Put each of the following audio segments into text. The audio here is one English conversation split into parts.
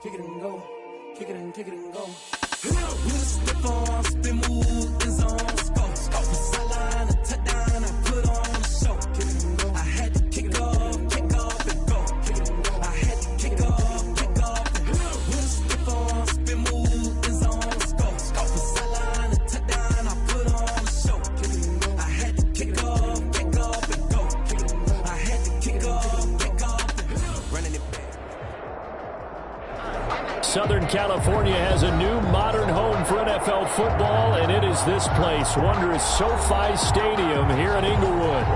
kick it and go, kick it and go. With a stiff arm, spin move, end zone, go. From sideline to touchdown, I put on the show. Kick it and go. I had to kick off and go. Kick it and go. I had to kick off and go. With a stiff arm, spin move, end zone, go. From sideline to touchdown, I put on the show. Kick it and go. I had to kick off and go. Kick it and go. I had to kick off and go. Running it back. Southern California has a new modern home for NFL football, and it is this place, wondrous SoFi Stadium here in Inglewood.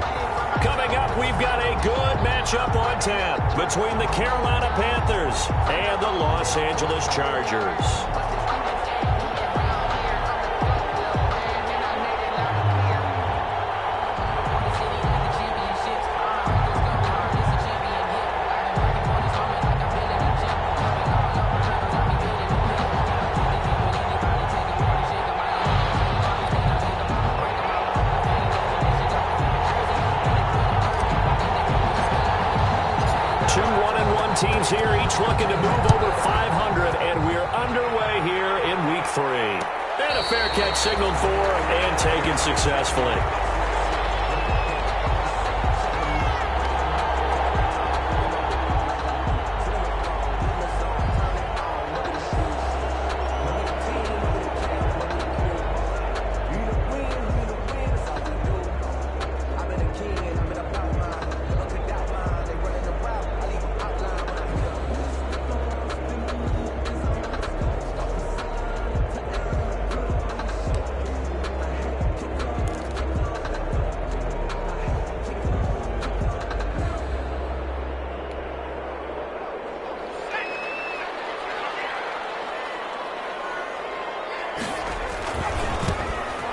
Coming up, we've got a good matchup on tap between the Carolina Panthers and the Los Angeles Chargers. Teams here, each looking to move over 500, and we're underway here in Week 3. And a fair catch signaled for and taken successfully.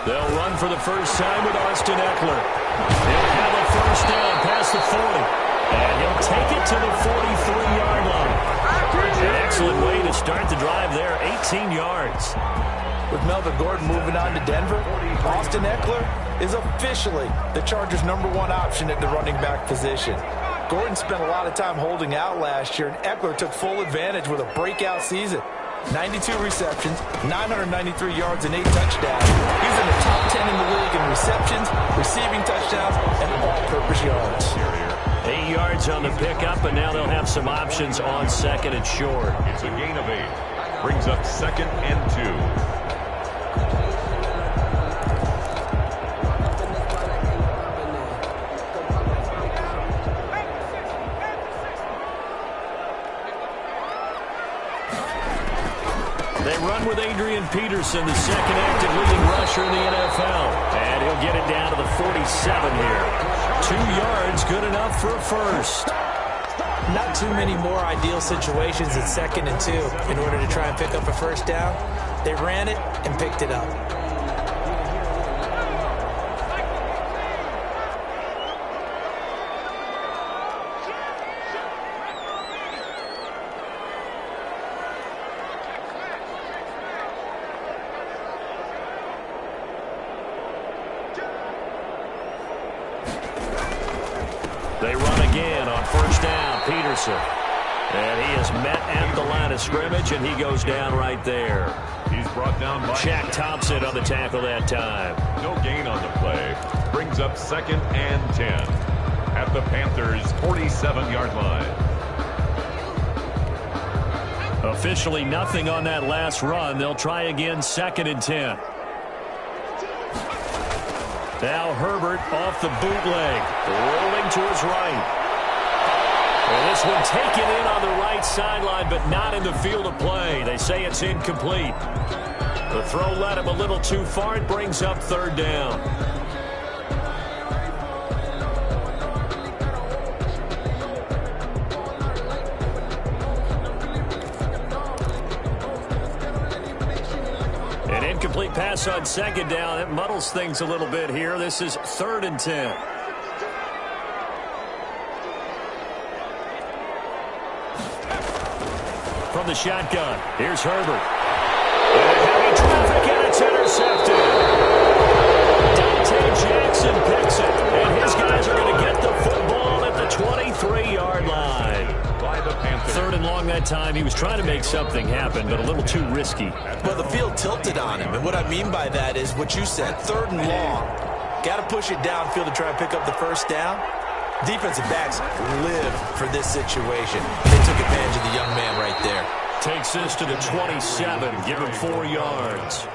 They'll run for the first time with Austin Eckler. He'll have a first down past the 40. And he'll take it to the 43-yard line. An excellent way to start the drive there, 18 yards. With Melvin Gordon moving on to Denver, Austin Eckler is officially the Chargers' #1 option at the running back position. Gordon spent a lot of time holding out last year, and Eckler took full advantage with a breakout season. 92 receptions, 993 yards, and 8 touchdowns. He's in the top 10 in the league in receptions, receiving touchdowns, and all-purpose yards. 8 yards on the pickup, and now they'll have some options on second and short. It's a gain of 8. Brings up 2nd and 2. They run with Adrian Peterson, the second active leading rusher in the NFL. And he'll get it down to the 47 here. 2 yards, good enough for a first. Not too many more ideal situations at 2nd and 2 in order to try and pick up a first down. They ran it and picked it up. They run again on first down, Peterson. And he is met at the line of scrimmage, and he goes down right there. He's brought down by Shaq Thompson on the tackle that time. No gain on the play. Brings up 2nd and 10 at the Panthers' 47-yard line. Officially nothing on that last run. They'll try again, 2nd and 10. Now Herbert off the bootleg, rolling to his right. And this one taken in on the right sideline, but not in the field of play. They say it's incomplete. The throw led him a little too far. It brings up 3rd down. An incomplete pass on 2nd down. That muddles things a little bit here. This is 3rd and 10. From the shotgun, here's Herbert. And heavy traffic, and it's intercepted. Dante Jackson picks it, and his guys are going to get the football at the 23-yard line. By the Panthers. 3rd and long that time. He was trying to make something happen, but a little too risky. Well, the field tilted on him, and what I mean by that is what you said, 3rd and long. Got to push it downfield to try and pick up the first down. Defensive backs live for this situation. They took advantage of the young man right there. Takes this to the 27, give him 4 yards.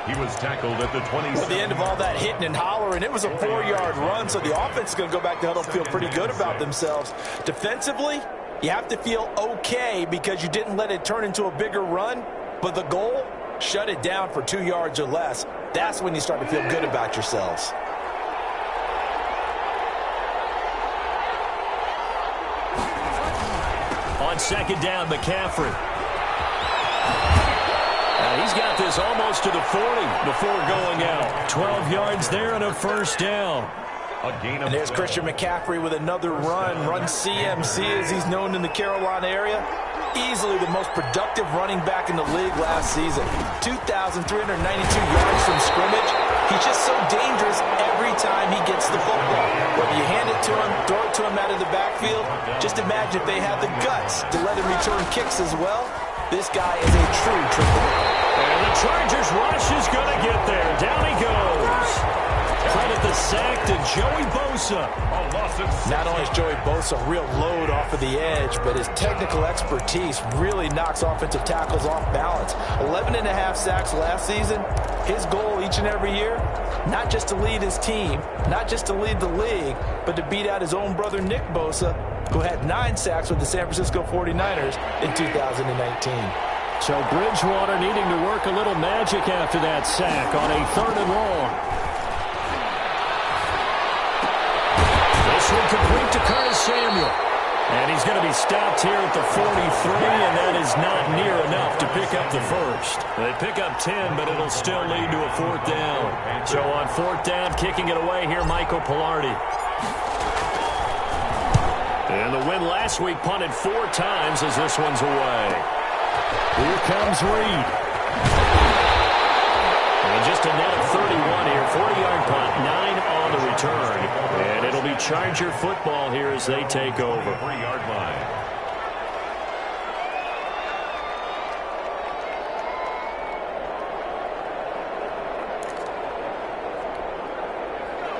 He was tackled at the 27. At the end of all that hitting and hollering, it was a 4-yard run, so the offense is going to go back to huddle, feel pretty good about themselves. Defensively, you have to feel okay because you didn't let it turn into a bigger run, but the goal, shut it down for 2 yards or less. That's when you start to feel good about yourselves. On 2nd down, McCaffrey. He's got this almost to the 40 before going out. 12 yards there and a first down. And there's Christian McCaffrey with another run CMC as he's known in the Carolina area. Easily the most productive running back in the league last season. 2,392 yards from scrimmage. He's just so dangerous every time he gets the football. Whether you hand it to him, throw it to him out of the backfield, just imagine if they had the guts to let him return kicks as well. This guy is a true triple. And the Chargers rush is going to get there. Down he goes. Credit the sack to Joey Bosa. Not only is Joey Bosa a real load off of the edge, but his technical expertise really knocks offensive tackles off balance. 11.5 sacks last season. His goal each and every year, not just to lead his team, not just to lead the league, but to beat out his own brother Nick Bosa, who had 9 sacks with the San Francisco 49ers in 2019. So Bridgewater needing to work a little magic after that sack on a 3rd and long. This one complete to Curtis Samuel. And he's going to be stopped here at the 43, and that is not near enough to pick up the first. They pick up 10, but it'll still lead to a 4th down. So on 4th down, kicking it away here, Michael Pilardi. And the win last week punted 4 times as this one's away. Here comes Reed. And just a net of 31 here. 40-yard punt, 9 on the return. And it'll be Charger football here as they take over. 3-yard line.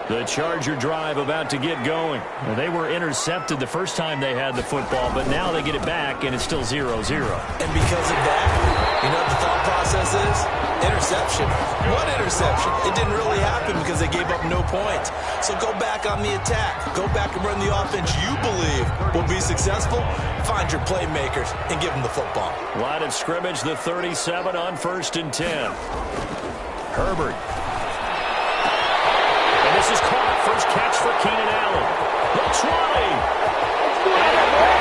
The Charger drive about to get going. Well, they were intercepted the first time they had the football, but now they get it back, and it's still 0-0. And because of that, you know what the thought process is? Interception. What interception? It didn't really happen because they gave up no points. So go back on the attack. Go back and run the offense you believe will be successful. Find your playmakers and give them the football. Line of scrimmage, the 37 on 1st and 10. Herbert. And this is caught. First catch for Keenan Allen. Looks right. And away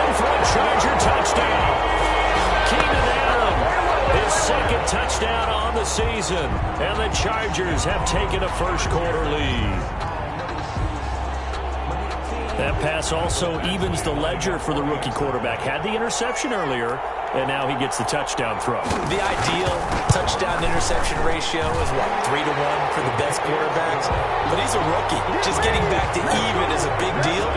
in for a Charger touchdown. Keenan Allen, his 2nd touchdown on the season. And the Chargers have taken a first-quarter lead. That pass also evens the ledger for the rookie quarterback. Had the interception earlier, and now he gets the touchdown throw. The ideal touchdown-interception ratio is, what, 3-1 for the best quarterbacks? But he's a rookie. Just getting back to even is a big deal.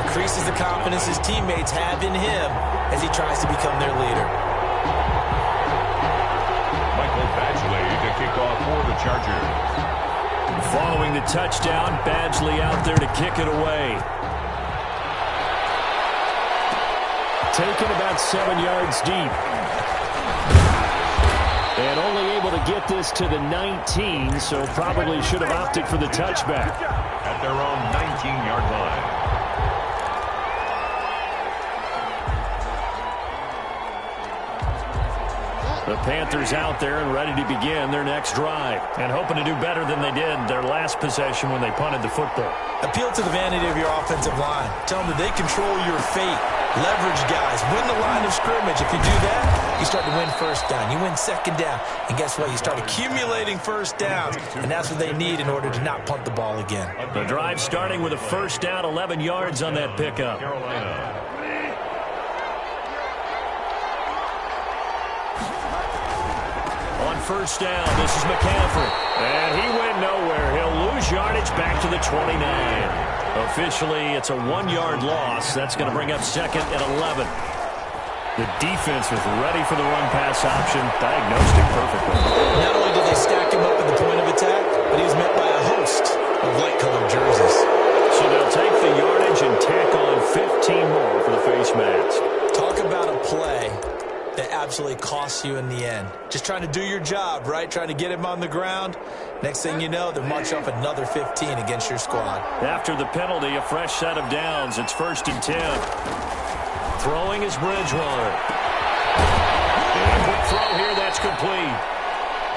Increases the confidence his teammates have in him as he tries to become their leader. Michael Badgley to kick off for the Chargers. Following the touchdown, Badgley out there to kick it away. Taken about 7 yards deep. And only able to get this to the 19, so probably should have opted for the touchback. At their own 19-yard line. The Panthers out there and ready to begin their next drive. And hoping to do better than they did their last possession when they punted the football. Appeal to the vanity of your offensive line. Tell them that they control your fate. Leverage guys. Win the line of scrimmage. If you do that, you start to win first down. You win 2nd down. And guess what? You start accumulating first downs. And that's what they need in order to not punt the ball again. The drive starting with a first down, 11 yards on that pickup. Carolina. On 1st down, this is McCaffrey. And he went nowhere. He'll lose yardage back to the 29. Officially, it's a 1-yard loss. That's going to bring up 2nd and 11. The defense was ready for the run-pass option, diagnosed it perfectly. Not only did they stack him up at the point of attack, but he was met by a host of light-colored jerseys. So they'll take the yardage and tack on 15 more for the face mask. Talk about a play that absolutely costs you in the end. Just trying to do your job, right? Trying to get him on the ground. Next thing you know, they're marching off another 15 against your squad. After the penalty, a fresh set of downs. It's 1st and 10. Throwing is Bridgewater. And a quick throw here, that's complete.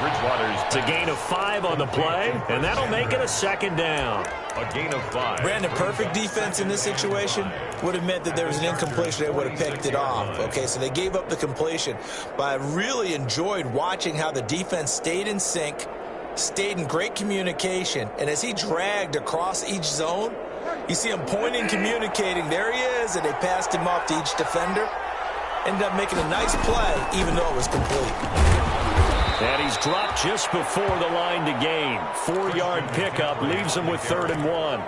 Bridgewater's It's a gain of 5 on the play, and that'll make it a 2nd down. a gain of 5. Brandon, perfect defense in this situation would have meant that there was an incompletion. They would have picked it off. Okay, so they gave up the completion. But I really enjoyed watching how the defense stayed in sync, stayed in great communication, and as he dragged across each zone, you see him pointing, communicating. There he is, and they passed him off to each defender. Ended up making a nice play, even though it was complete. And he's dropped just before the line to gain. 4-yard pickup leaves him with 3rd and 1.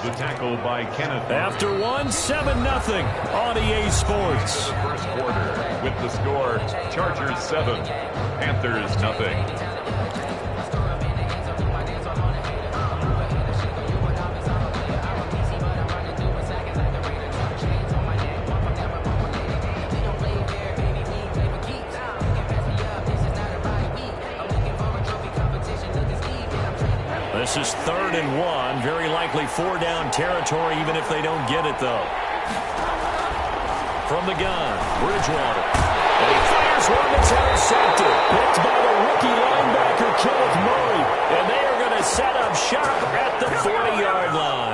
The tackle by Kenneth. After 7-0 on EA Sports. The first quarter with the score, Chargers 7, Panthers nothing. This is 3rd and 1. Very likely 4-down territory, even if they don't get it, though. From the gun, Bridgewater. And he fires one that's intercepted. Picked by the rookie linebacker, Kenneth Murray. And they are going to set up shop at the 40-yard line.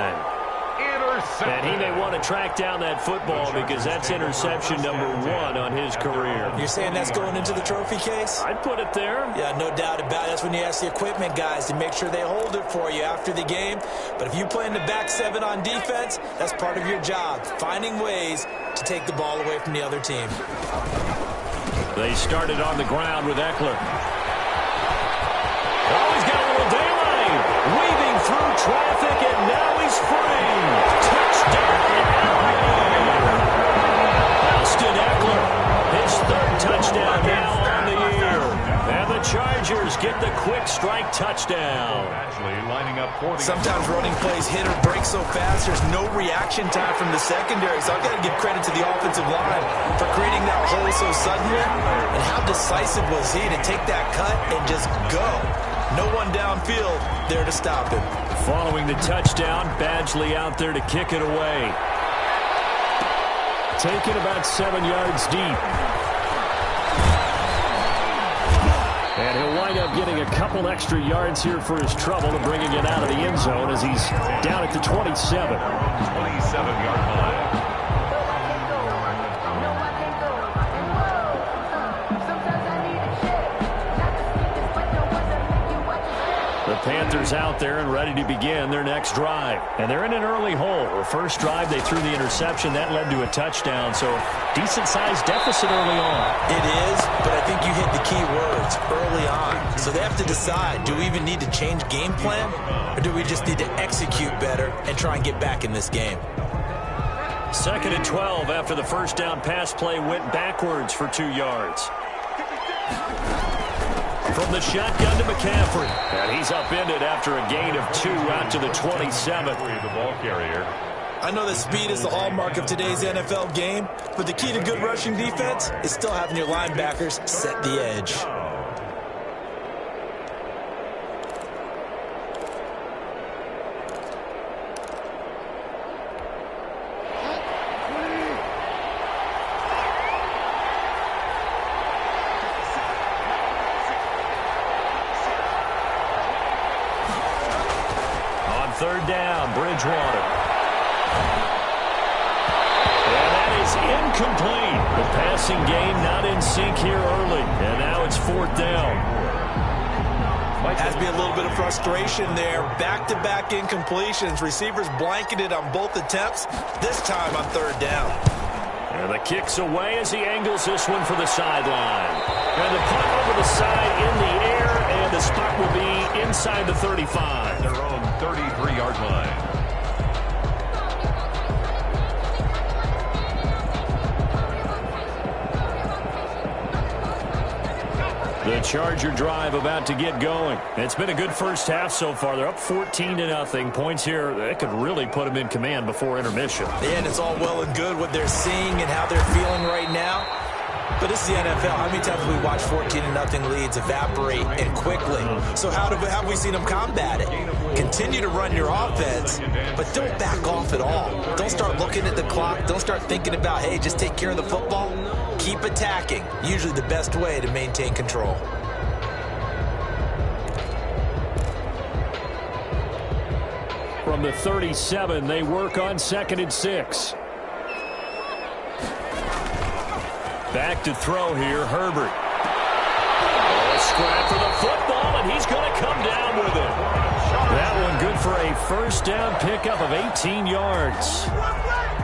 And he may want to track down that football because that's interception number 1 on his career. You're saying that's going into the trophy case? I'd put it there. Yeah, no doubt about it. That's when you ask the equipment guys to make sure they hold it for you after the game. But if you play in the back 7 on defense, that's part of your job, finding ways to take the ball away from the other team. They started on the ground with Eckler. Oh, he's got a little daylight. Weaving through traffic, and now he's free. Touchdown, Alabama. Austin Eckler, his 3rd touchdown now on the year. And the Chargers get the quick strike touchdown. Actually lining up for the Sometimes running plays hit or break so fast, there's no reaction time from the secondary. So I've got to give credit to the offensive line for creating that hole so suddenly. And how decisive was he to take that cut and just go? No one downfield there to stop him. Following the touchdown, Badgley out there to kick it away. Taken about 7 yards deep. And he'll wind up getting a couple extra yards here for his trouble and bringing it out of the end zone as he's down at the 27. 27-yard line. The Panthers out there and ready to begin their next drive. And they're in an early hole. The first drive, they threw the interception. That led to a touchdown. So decent-sized deficit early on. It is, but I think you hit the key words, early on. So they have to decide, do we even need to change game plan? Or do we just need to execute better and try and get back in this game? 2nd and 12 after the first down pass play went backwards for 2 yards. From the shotgun to McCaffrey. And he's upended after a gain of 2 out to the 27. The ball carrier. I know that speed is the hallmark of today's NFL game, but the key to good rushing defense is still having your linebackers set the edge. Third down, Bridgewater. And that is incomplete. The passing game not in sync here early. And now it's 4th down. Has to be a little bit of frustration there. Back-to-back incompletions. Receivers blanketed on both attempts, this time on 3rd down. And the kick's away as he angles this one for the sideline. And the punt over the side in the air, and the spot will be inside the 35. Their own 33-yard line. The Charger drive about to get going. It's been a good first half so far. They're up 14-0. Points here, that could really put them in command before intermission. And it's all well and good what they're seeing and how they're feeling right now. But this is the NFL. How many times have we watched 14-0 leads evaporate and quickly? So how have we seen them combat it? Continue to run your offense, but don't back off at all. Don't start looking at the clock. Don't start thinking about, hey, just take care of the football. Keep attacking. Usually the best way to maintain control. From the 37, they work on 2nd and 6. Back to throw here, Herbert. Oh, scrap for the football, and he's going to come down with it. That one good for a first down pickup of 18 yards.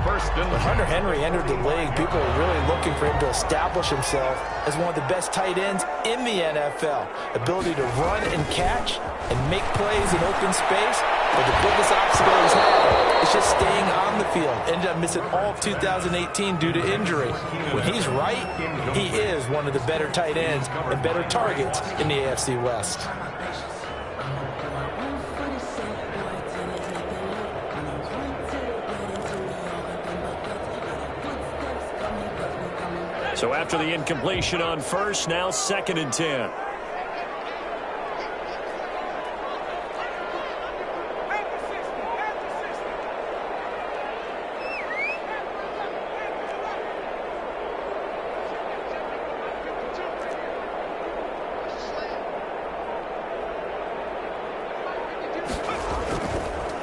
When Hunter Henry entered the league, people were really looking for him to establish himself as one of the best tight ends in the NFL. Ability to run and catch and make plays in open space. But the biggest obstacle he's had is just staying on the field. Ended up missing all of 2018 due to injury. When he's right, he is one of the better tight ends and better targets in the AFC West. So after the incompletion on first, now 2nd and 10.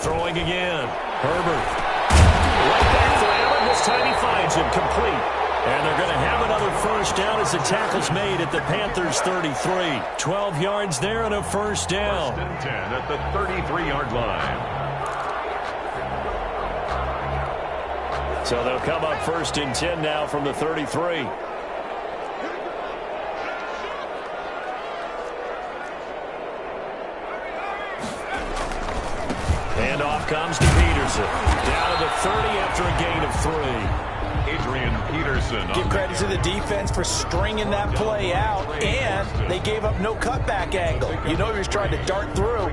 Throwing again. Herbert. Right back for Allen. This time he finds him complete. And they're going to have another first down as the tackle's made at the Panthers' 33. 12 yards there and a first down. 1st and 10 at the 33-yard line. So they'll come up 1st and 10 now from the 33. Handoff comes to Peterson. Down to the 30 after a gain of 3. Adrian Peterson. Give credit to the defense for stringing that play out, and they gave up no cutback angle. You know he was trying to dart through.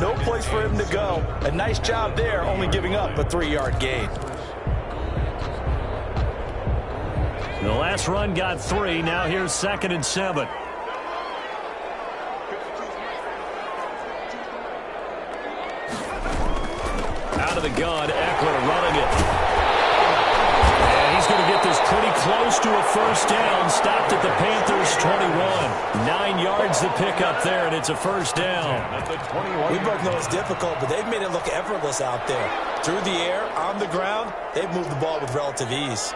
No place for him to go. A nice job there, only giving up a 3-yard gain. The last run got 3. Now here's 2nd and 7. Out of the gun, Eckler running it. He's going to get this pretty close to a first down. Stopped at the Panthers' 21. 9 yards to pick up there, and it's a first down. We both know it's difficult, but they've made it look effortless out there. Through the air, on the ground, they've moved the ball with relative ease.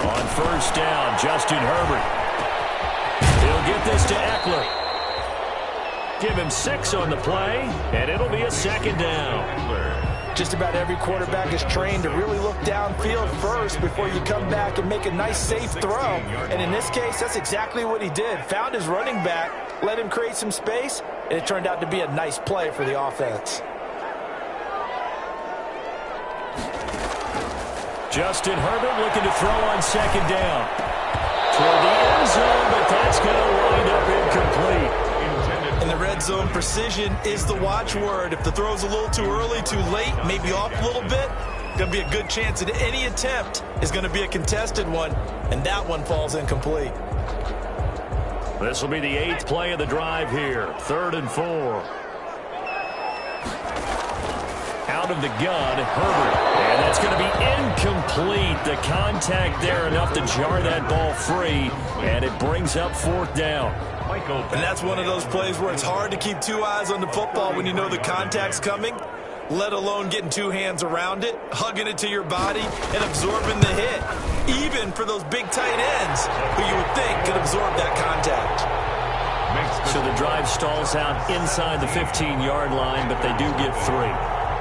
On first down, Justin Herbert. He'll get this to Eckler. Give him 6 on the play, and it'll be a 2nd down. Just about every quarterback is trained to really look downfield first before you come back and make a nice, safe throw. And in this case, that's exactly what he did. Found his running back, let him create some space, and it turned out to be a nice play for the offense. Justin Herbert looking to throw on 2nd down. Toward the end zone, but that's going to wind up incomplete. In the red zone, precision is the watchword. If the throw's a little too early, too late, maybe off a little bit, going to be a good chance that any attempt is going to be a contested one, and that one falls incomplete. This will be the 8th play of the drive here. 3rd and 4. Out of the gun, Herbert. And that's going to be incomplete. The contact there enough to jar that ball free, and it brings up 4th down. And that's one of those plays where it's hard to keep 2 eyes on the football when you know the contact's coming, let alone getting 2 hands around it, hugging it to your body, and absorbing the hit. Even for those big tight ends who you would think could absorb that contact. So the drive stalls out inside the 15-yard line, but they do get 3.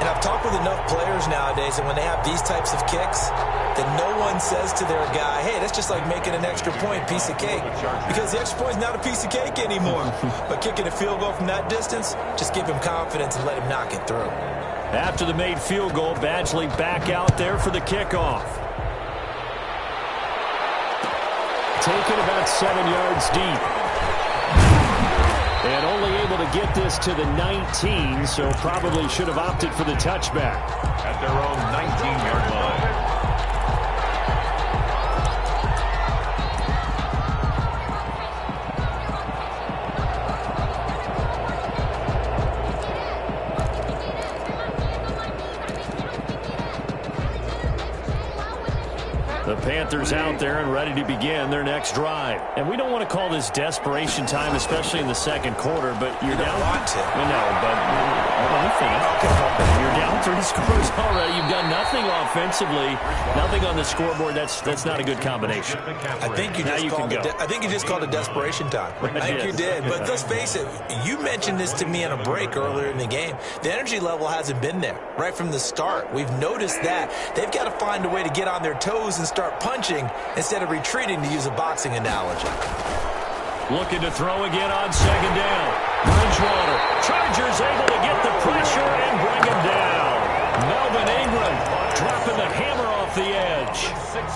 And I've talked with enough players nowadays, and when they have these types of kicks, that no one says to their guy, hey, that's just like making an extra point, piece of cake. Because the extra point is not a piece of cake anymore. But kicking a field goal from that distance, just give him confidence and let him knock it through. After the made field goal, Badgley back out there for the kickoff. taken about 7 yards deep. And only able to get this to the 19, so probably should have opted for the touchback. At their own 19-yard line. The Panthers out there and ready to begin their next drive. And we don't want to call this desperation time, especially in the second quarter, but you're down. Want to. No, but let me finish. Okay. You're down 3 scores already. You've done nothing offensively, nothing on the scoreboard. That's not a good combination. I think you just called it desperation time. I think you did. But let's face it, you mentioned this to me on a break earlier in the game. The energy level hasn't been there right from the start. We've noticed that. They've got to find a way to get on their toes and start punching instead of retreating, to use a boxing analogy. Looking to throw again on second down. Bridgewater. Chargers able to get the pressure and bring him down. Melvin Ingram dropping the hammer off the edge.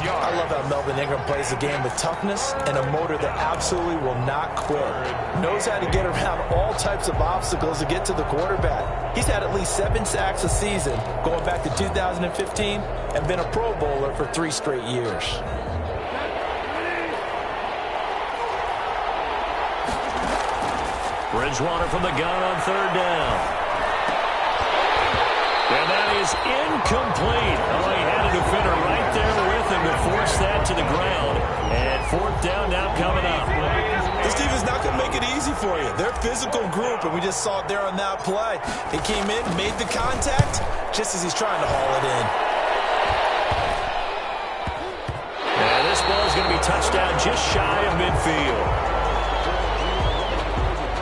I love how Melvin Ingram plays the game with toughness and a motor that absolutely will not quit. Knows how to get around all types of obstacles to get to the quarterback. He's had at least 7 sacks a season going back to 2015 and been a Pro Bowler for 3 straight years. Bridgewater from the gun on third down. And that is incomplete. Oh, he had a defender right there with him to force that to the ground. And fourth down now coming up. This defense not going to make it easy for you. They're a physical group, and we just saw it there on that play. He came in, made the contact, just as he's trying to haul it in. And this ball is going to be touched down just shy of midfield.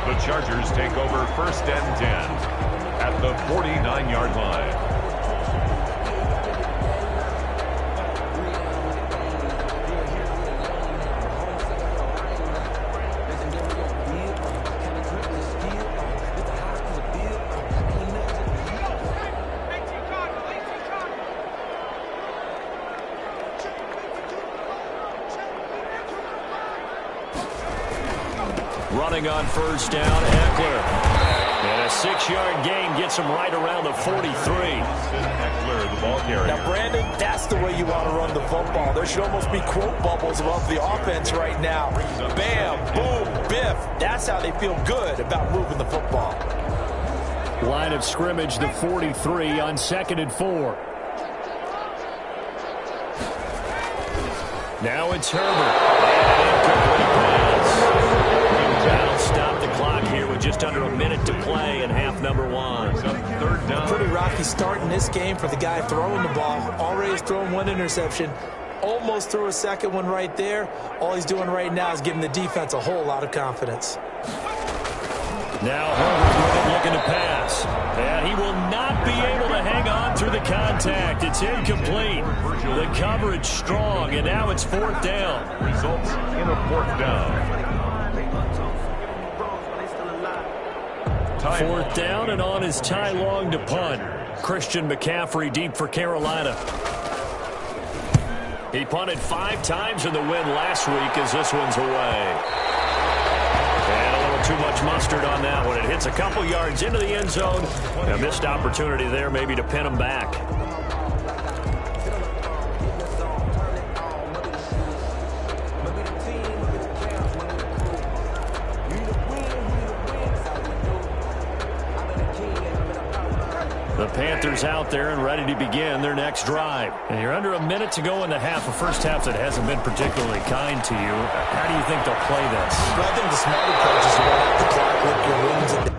The Chargers take over 1st and 10 at the 49-yard line. Running on first down, Eckler. And a 6-yard gain gets him right around the 43. Eckler, the ball carrier. Now, Brandon, that's the way you want to run the football. There should almost be quote bubbles above the offense right now. Bam, boom, biff. That's how they feel good about moving the football. Line of scrimmage, the 43 on 2nd and 4. Now it's Herbert. That'll stop the clock here with just under a minute to play in half number 1. Third down. A pretty rocky start in this game for the guy throwing the ball. Already has thrown 1 interception. Almost threw a second one right there. All he's doing right now is giving the defense a whole lot of confidence. Now Herbert looking to pass. And he will not be able to hang on through the contact. It's incomplete. The coverage strong, and now it's 4th down. Results in a 4th down. 4th down, and on is Ty Long to punt. Christian McCaffrey deep for Carolina. He punted 5 times in the win last week as this one's away. And a little too much mustard on that one. It hits a couple yards into the end zone. A missed opportunity there maybe to pin him back. The Panthers out there and ready to begin their next drive. And you're under a minute to go in the half, a first half that hasn't been particularly kind to you. How do you think they'll play this? Well, I think the smart approach is to run out the clock, lick your wings, and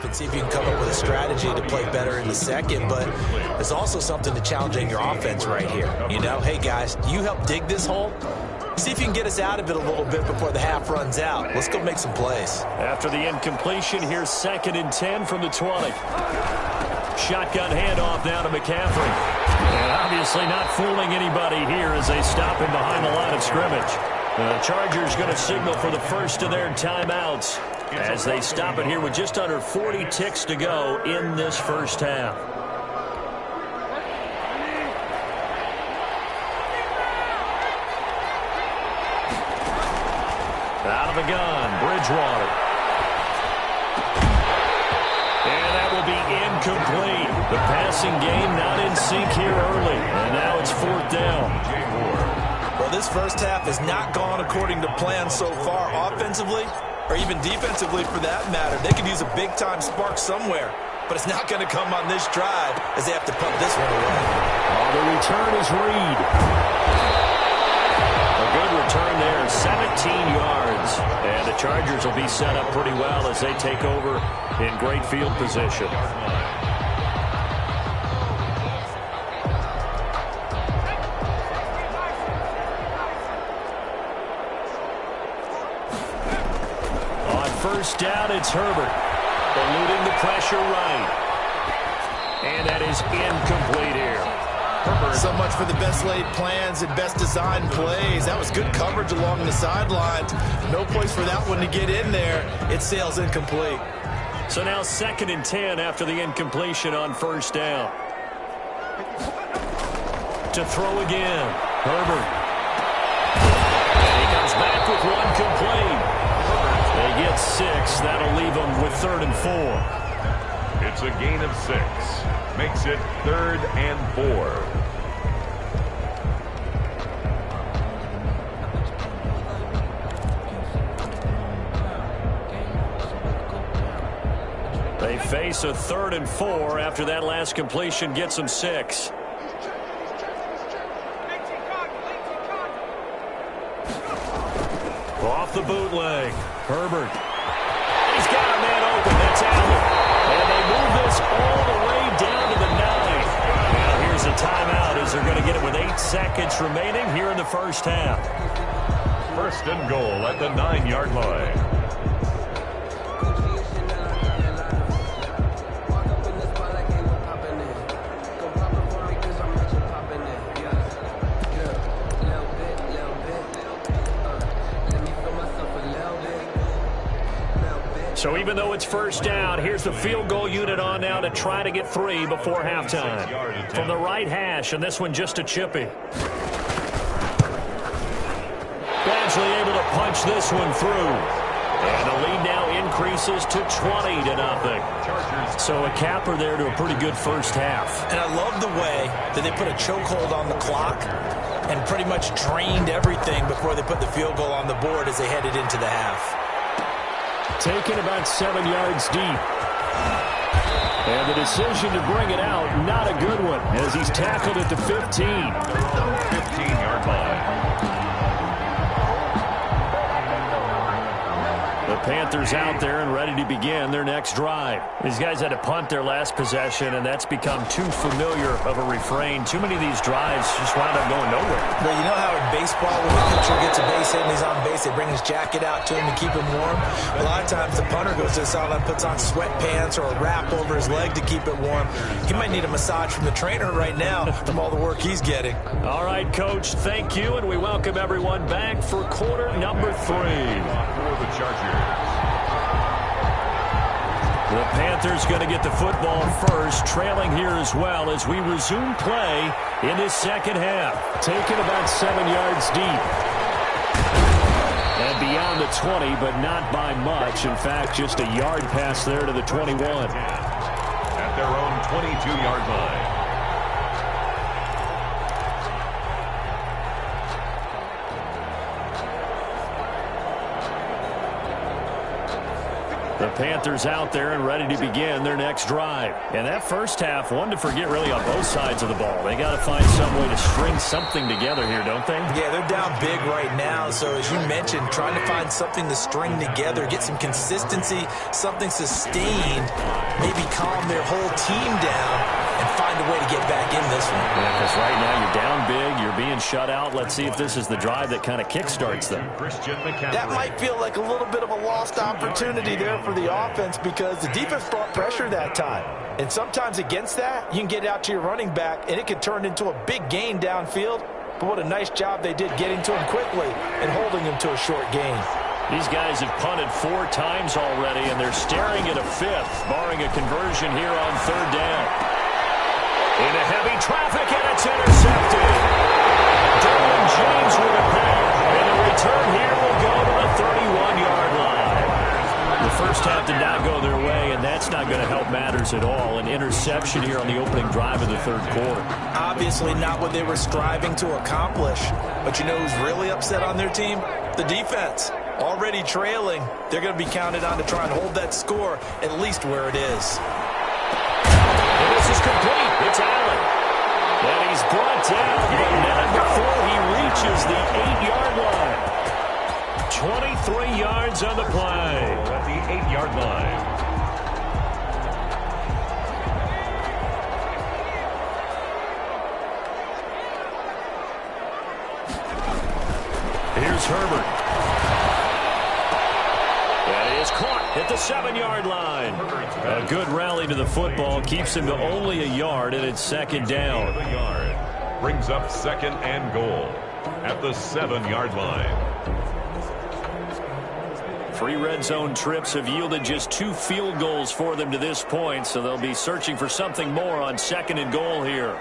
and see if you can come up with a strategy to play better in the second. But there's also something to challenging your offense right here. You know, hey, guys, you help dig this hole. See if you can get us out of it a little bit before the half runs out. Let's go make some plays. After the incompletion, here's 2nd and 10 from the 20. Shotgun handoff now to McCaffrey. And obviously not fooling anybody here as they stop him behind the line of scrimmage. The Chargers going to signal for the first of their timeouts as they stop it here with just under 40 ticks to go in this first half. Out of the gun, Bridgewater. And that will be incomplete. The passing game not in sync here early. And now it's 4th down. Well, this first half has not gone according to plan so far offensively or even defensively for that matter. They could use a big-time spark somewhere, but it's not going to come on this drive as they have to punt this one away. The return is Reed. A good return there, 17 yards. And the Chargers will be set up pretty well as they take over in great field position. On first down, it's Herbert. Eluding the pressure right. And that is incomplete here. So much for the best laid plans and best designed plays. That was good coverage along the sidelines. No place for that one to get in there. It sails incomplete. So now 2nd and 10 after the incompletion on first down. To throw again. Herbert. And he comes back with one complete. They get 6. That'll leave them with 3rd and 4. It's a gain of 6. Makes it 3rd and 4. They face a 3rd and 4 after that last completion gets them 6. Off the bootleg. Herbert. He's got a man open. That's Allen. And they move this all the way down to the 9. Now here's a timeout as they're going to get it with 8 seconds remaining here in the first half. 1st and goal at the 9-yard line. So even though it's first down, here's the field goal unit on now to try to get 3 before halftime. From the right hash, and this one just a chippy. Badgley able to punch this one through. And the lead now increases to 20-0. So a capper there to a pretty good first half. And I love the way that they put a chokehold on the clock and pretty much drained everything before they put the field goal on the board as they headed into the half. Taken about 7 yards deep. And the decision to bring it out, not a good one, as he's tackled at the 15. 15-yard line. The Panthers out there and ready to begin their next drive. These guys had to punt their last possession, and that's become too familiar of a refrain. Too many of these drives just wound up going nowhere. Well, you know how in baseball, when the pitcher gets a base hit and he's on base, they bring his jacket out to him to keep him warm. A lot of times the punter goes to the sideline, puts on sweatpants or a wrap over his leg to keep it warm. He might need a massage from the trainer right now from all the work he's getting. All right, Coach, thank you, and we welcome everyone back for quarter number 3. For the Chargers. The Panthers going to get the football first, trailing here as well as we resume play in this second half. Taken about 7 yards deep. And beyond the 20, but not by much. In fact, just a yard pass there to the 21. At their own 22-yard line. The Panthers out there and ready to begin their next drive. And that first half, one to forget really on both sides of the ball. They got to find some way to string something together here, don't they? Yeah, they're down big right now. So as you mentioned, trying to find something to string together, get some consistency, something sustained, maybe calm their whole team down and find a way to get back in this one. Yeah, because right now you're down big, you're being shut out. Let's see if this is the drive that kind of kickstarts them. That might feel like a little bit of a lost opportunity there for the offense because the defense brought pressure that time. And sometimes against that, you can get out to your running back, and it could turn into a big gain downfield. But what a nice job they did getting to him quickly and holding him to a short gain. These guys have punted 4 times already, and they're staring at a 5th, barring a conversion here on 3rd down. Into heavy traffic, and it's intercepted. Derwin James with a pick, and the return here will go to the 31-yard line. The first half did not go their way, and that's not going to help matters at all. An interception here on the opening drive of the 3rd quarter. Obviously not what they were striving to accomplish. But you know who's really upset on their team? The defense. Already trailing, they're going to be counted on to try and hold that score at least where it is. And this is complete. It's Allen. And he's brought down, but not before he reaches the 8-yard line. 23 yards on the play. At the 8-yard line. Here's Herbert. That is caught at the 7-yard line. A good rally to the football keeps him to only a yard, and it's 2nd down. Brings up 2nd and goal at the 7-yard line. 3 red zone trips have yielded just 2 field goals for them to this point, so they'll be searching for something more on 2nd and goal here.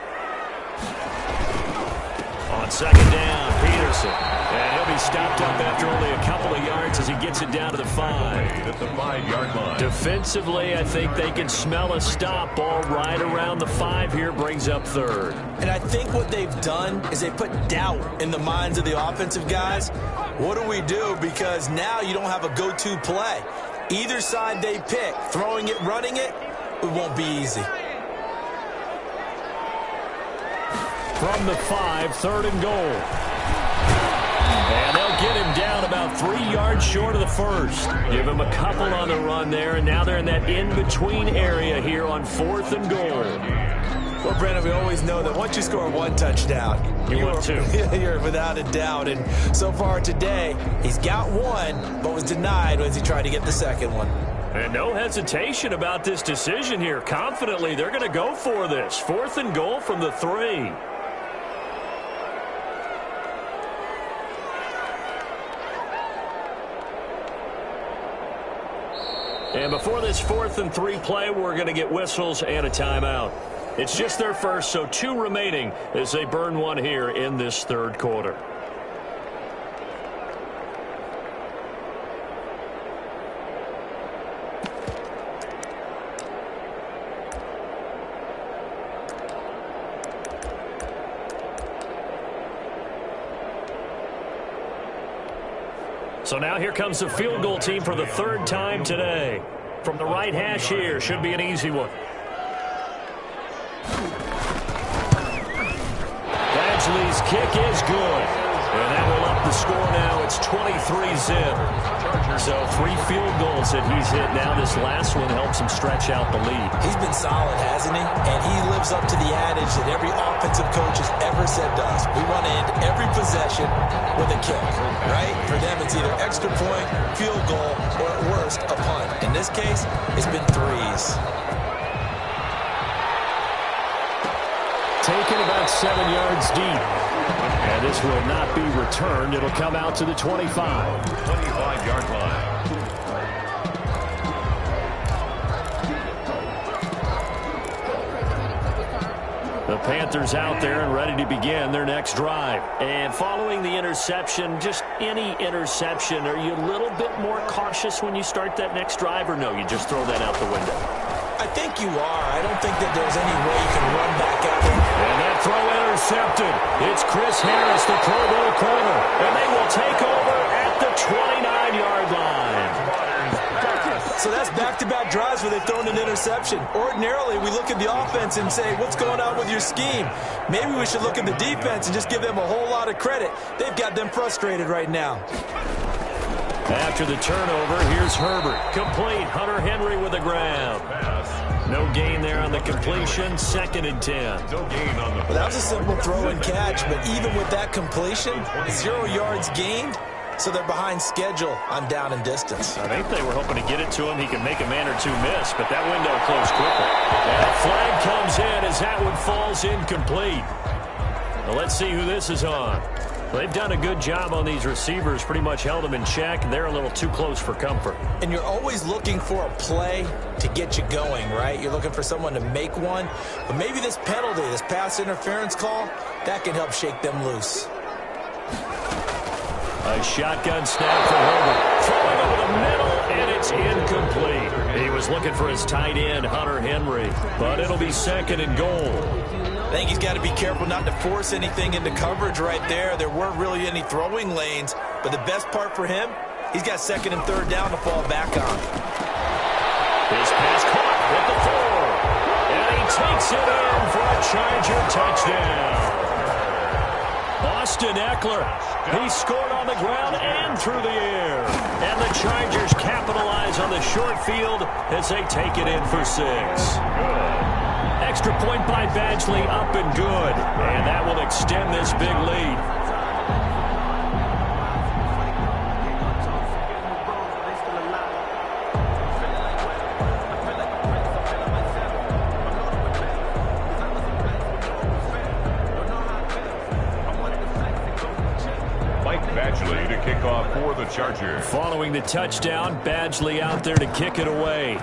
On 2nd down, Peterson. And he'll be stopped up after only a couple of yards as he gets it down to the 5. At the 5-yard line. Defensively, I think they can smell a stop. Ball right around the 5 here, brings up 3rd. And I think what they've done is they put doubt in the minds of the offensive guys. What do we do? Because now you don't have a go-to play. Either side they pick, throwing it, running it, it won't be easy. From the 5, 3rd and goal. And they'll get him down about 3 yards short of the 1st. Give him a couple on the run there, and now they're in that in-between area here on 4th and goal. Well, Brandon, we always know that once you score 1 touchdown, you want 2. You're without a doubt. And so far today, he's got 1, but was denied as he tried to get the 2nd one. And no hesitation about this decision here. Confidently, they're going to go for this. 4th and goal from the 3. And before this 4th and 3 play, we're going to get whistles and a timeout. It's just their first, so 2 remaining as they burn 1 here in this 3rd quarter. So now here comes the field goal team for the 3rd time today. From the right hash here, should be an easy one. Badgley's kick is good. And that will up the score now. It's 23-zip. So 3 field goals that he's hit now. This last one helps him stretch out the lead. He's been solid, hasn't he? And he lives up to the adage that every offensive coach has ever said to us. We want to end every possession with a kick, right? For them, it's either extra point, field goal, or at worst, a punt. In this case, it's been 3s. Taken about 7 yards deep. And this will not be returned. It'll come out to the 25. 25-yard line. The Panthers out there and ready to begin their next drive. And following the interception, just any interception, are you a little bit more cautious when you start that next drive, or no, you just throw that out the window? I think you are. I don't think that there's any way you can run back out there. And that throw intercepted. It's Chris Harris, the Pro Bowl corner. And they will take over at the 29-yard line. So that's back-to-back drives where they've thrown an interception. Ordinarily, we look at the offense and say, what's going on with your scheme? Maybe we should look at the defense and just give them a whole lot of credit. They've got them frustrated right now. After the turnover, here's Herbert. Complete. Hunter Henry with a grab. No gain there on the completion. 2nd and 10. No gain on the Well, that was a simple throw and catch, but even with that completion, 0 yards gained, so they're behind schedule on down and distance. I think they were hoping to get it to him. He could make a man or two miss, but that window closed quickly. And a flag comes in as that one falls incomplete. Well, let's see who this is on. They've done a good job on these receivers, pretty much held them in check, and they're a little too close for comfort. And you're always looking for a play to get you going, right? You're looking for someone to make one. But maybe this penalty, this pass interference call, that can help shake them loose. A shotgun snap for Herbert. Throwing over the middle, and it's incomplete. He was looking for his tight end, Hunter Henry, but it'll be 2nd and goal. I think he's got to be careful not to force anything into coverage right there. There weren't really any throwing lanes, but the best part for him, he's got 2nd and 3rd down to fall back on. His pass caught with the 4, and he takes it in for a Charger touchdown. Austin Eckler, he scored on the ground and through the air. And the Chargers capitalize on the short field as they take it in for 6. Extra point by Badgley, up and good. And that will extend this big lead. Badgley to kick off for the Chargers. Following the touchdown, Badgley out there to kick it away.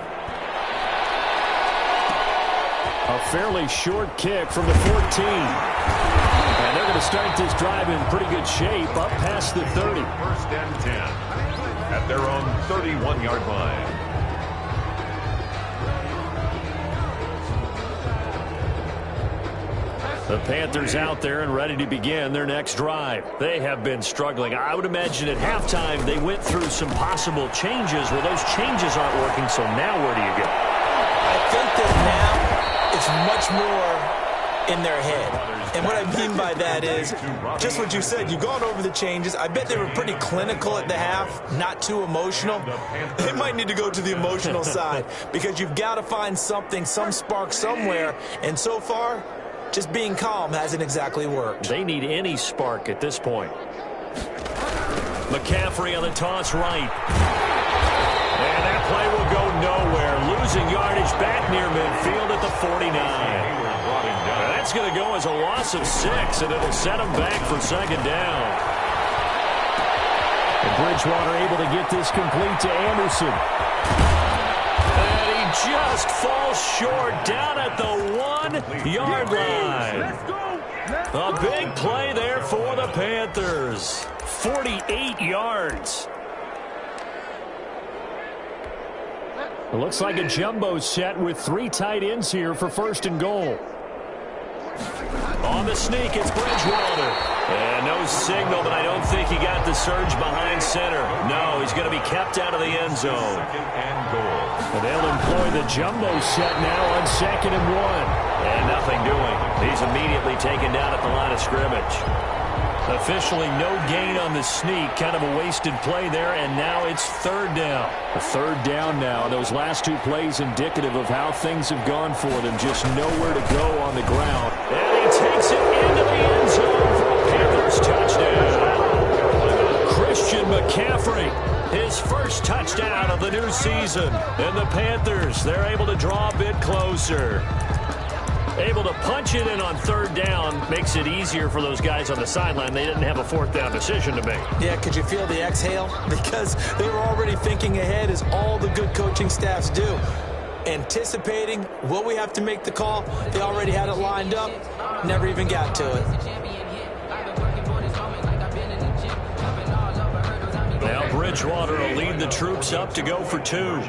A fairly short kick from the 14. And they're going to start this drive in pretty good shape, up past the 30. 1st and 10 at their own 31-yard line. The Panthers out there and ready to begin their next drive. They have been struggling. I would imagine at halftime they went through some possible changes. Well, those changes aren't working, so now where do you go? I think that now it's much more in their head. And what I mean by that is just what you said. You've gone over the changes. I bet they were pretty clinical at the half, not too emotional. They might need to go to the emotional side because you've got to find something, some spark somewhere. And so far, just being calm hasn't exactly worked. They need any spark at this point. McCaffrey on the toss right. And that play will go nowhere. Losing yardage back near midfield at the 49. That's going to go as a loss of 6, and it'll set them back for 2nd down. And Bridgewater able to get this complete to Anderson. And he just falls short down at the 1-yard line. A big play there for the Panthers. 48 yards. It looks like a jumbo set with 3 tight ends here for 1st and goal. On the sneak, it's Bridgewater. And no signal, but I don't think he got the surge behind center. No, he's going to be kept out of the end zone. 2nd and goal. And they'll employ the jumbo set now on 2nd and 1. And nothing doing. He's immediately taken down at the line of scrimmage. Officially no gain on the sneak. Kind of a wasted play there, and now it's 3rd down. A 3rd down now. Those last 2 plays indicative of how things have gone for them. Just nowhere to go on the ground. And he takes it into the end zone for a Panthers touchdown. Christian McCaffrey, his first touchdown of the new season. And the Panthers, they're able to draw a bit closer. Able to punch it in on 3rd down makes it easier for those guys on the sideline. They didn't have a 4th down decision to make. Yeah, could you feel the exhale? Because they were already thinking ahead, as all the good coaching staffs do. Anticipating, will we have to make the call? They already had it lined up, never even got to it. Now Bridgewater will lead the troops up to go for 2.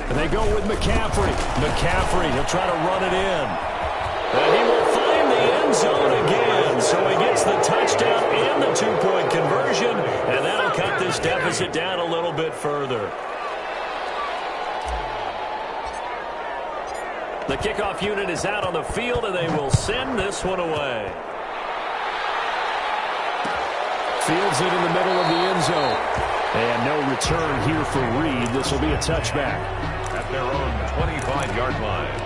And they go with McCaffrey. McCaffrey, he'll try to run it in. And he will find the end zone again. So he gets the touchdown and the 2-point conversion. And that'll cut this deficit down a little bit further. The kickoff unit is out on the field, and they will send this one away. Fields it in the middle of the end zone. And no return here for Reed. This will be a touchback. At at their own 25-yard line.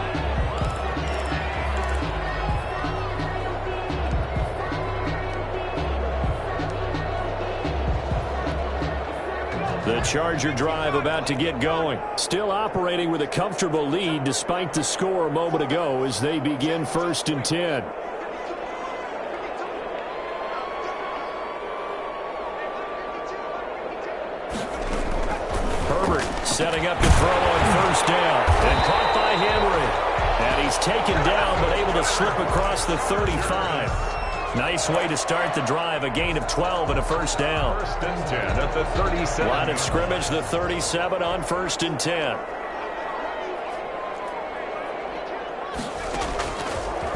The Charger drive about to get going. Still operating with a comfortable lead despite the score a moment ago as they begin 1st and 10. Herbert setting up to throw on 1st down. And caught by Henry. And he's taken down but able to slip across the 35. Nice way to start the drive. A gain of 12 and a 1st down. 1st and 10 at the 37. Line of scrimmage, the 37 on 1st and 10.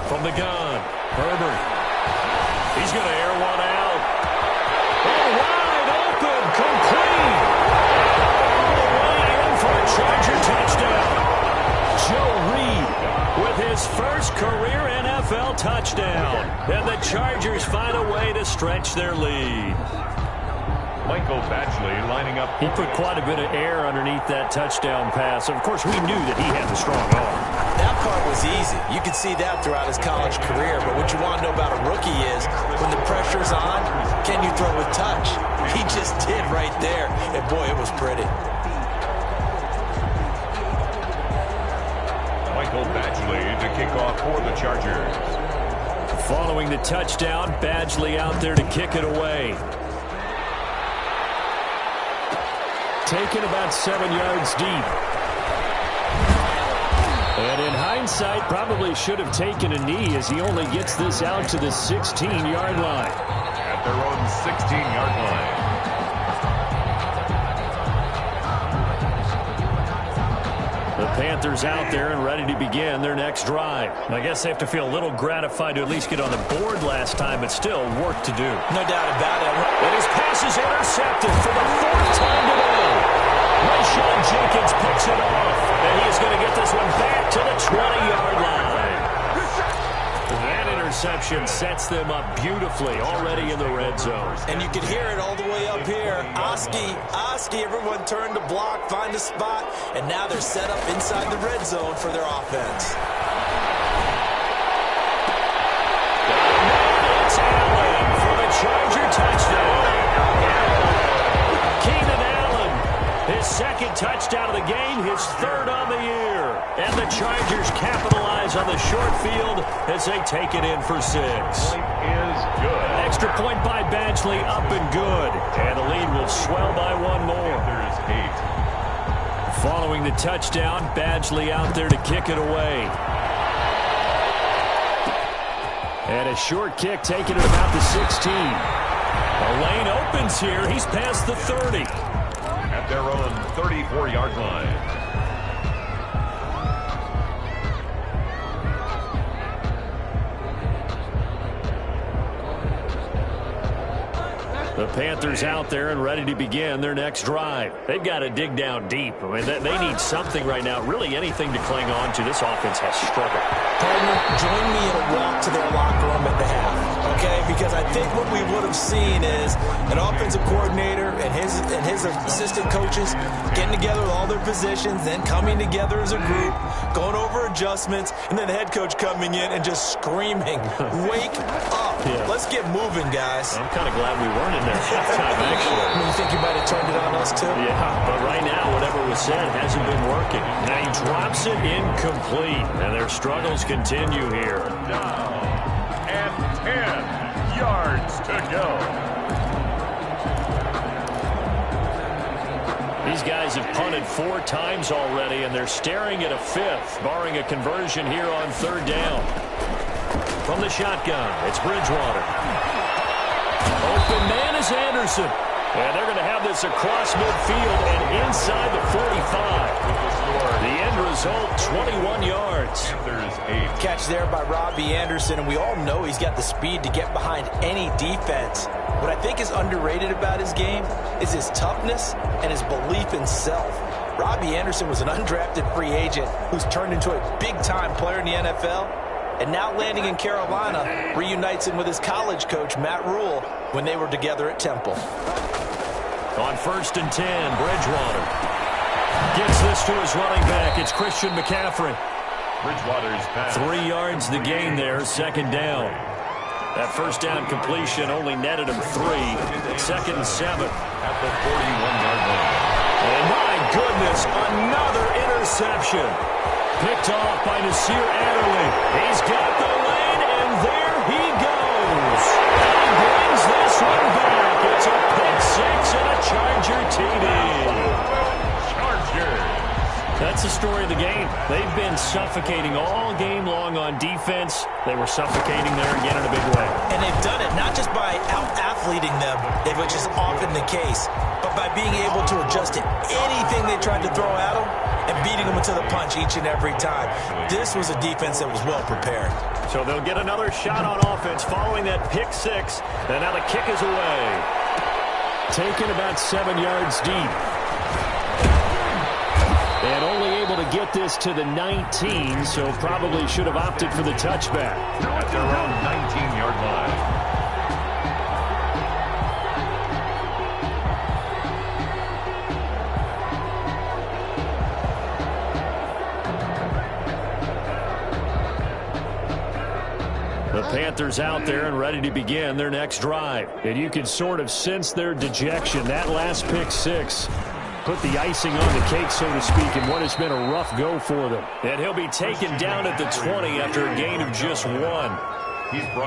From the gun, Herbert. He's going to air one out. Oh, wide open, complete. All the way in for a Charger touchdown. Joe Reed with his first career NFL touchdown. And the Chargers find a way to stretch their lead. Michael Batchley lining up. He put quite a bit of air underneath that touchdown pass. Of course, we knew that he had the strong arm. That part was easy. You could see that throughout his college career. But what you want to know about a rookie is when the pressure's on, can you throw with touch? He just did right there. And boy, it was pretty. Michael Batchley to kick off for the Chargers. Following the touchdown, Badgley out there to kick it away. Taken about 7 yards deep. And in hindsight, probably should have taken a knee as he only gets this out to the 16-yard line. At their own 16-yard line. The Panthers out there and ready to begin their next drive. I guess they have to feel a little gratified to at least get on the board last time, but still work to do. No doubt about it. And his pass is intercepted for the 4th time today. Rashawn Jenkins picks it off, and he's going to get this one back to the 20-yard line. That interception sets them up beautifully already in the red zone. And you can hear it all the way up here. Oski, everyone turned to block, find a spot, and now they're set up inside the red zone for their offense. It's Allen for the Charger touchdown. Keenan Allen, his 2nd touchdown of the game, his 3rd on the year. And the Chargers capitalize on the short field as they take it in for 6. Is good. Extra point by Badgley, up and good. And the lead will swell by 1 more. There's 8. Following the touchdown, Badgley out there to kick it away. And a short kick taken at about the 16. A lane opens here. He's past the 30. At their own 34-yard line. The Panthers out there and ready to begin their next drive. They've got to dig down deep. I mean, they need something right now, really anything to cling on to. This offense has struggled. Partner, join me in a walk to their locker room at the half, okay? Because I think what we would have seen is an offensive coordinator and his assistant coaches getting together with all their positions, then coming together as a group, going over adjustments, and then the head coach coming in and just screaming, wake up. Yeah. Let's get moving, guys. I'm kind of glad we weren't in there halftime, actually. You think you might have turned it on us, too? Yeah, but right now, whatever was said hasn't been working. Now he drops it incomplete, and their struggles continue here. Down and 10 yards to go. These guys have punted 4 times already, and they're staring at a 5th, barring a conversion here on 3rd down. From the shotgun, it's Bridgewater. Open man is Anderson. And they're going to have this across midfield and inside the 45. The end result, 21 yards. There's 8. Catch there by Robbie Anderson, and we all know he's got the speed to get behind any defense. What I think is underrated about his game is his toughness and his belief in self. Robbie Anderson was an undrafted free agent who's turned into a big-time player in the NFL, and now landing in Carolina reunites him with his college coach, Matt Rule, when they were together at Temple. On 1st and 10, Bridgewater gets this to his running back. It's Christian McCaffrey. Bridgewater's pass. 3 yards the gain there, second down. That first down completion only netted him 3. Second and 7. At the 41-yard line. And my goodness, another interception. Picked off by Nasir Adderley. He's got the lane, and there he goes. He brings this one back. It's a pick 6 and a Charger TD. Chargers. That's the story of the game. They've been suffocating all game long on defense. They were suffocating there again in a big way. And they've done it not just by out-athleting them, which is often the case, but by being able to adjust to anything they tried to throw at them and beating them to the punch each and every time. This was a defense that was well prepared. So they'll get another shot on offense following that pick 6. And now the kick is away. Taken about 7 yards deep. And only able to get this to the 19, so probably should have opted for the touchback. At their own 19-yard line. The Panthers out there and ready to begin their next drive. And you can sort of sense their dejection. That last pick 6 put the icing on the cake, so to speak, in what has been a rough go for them. And he'll be taken down at the 20 after a gain of just 1.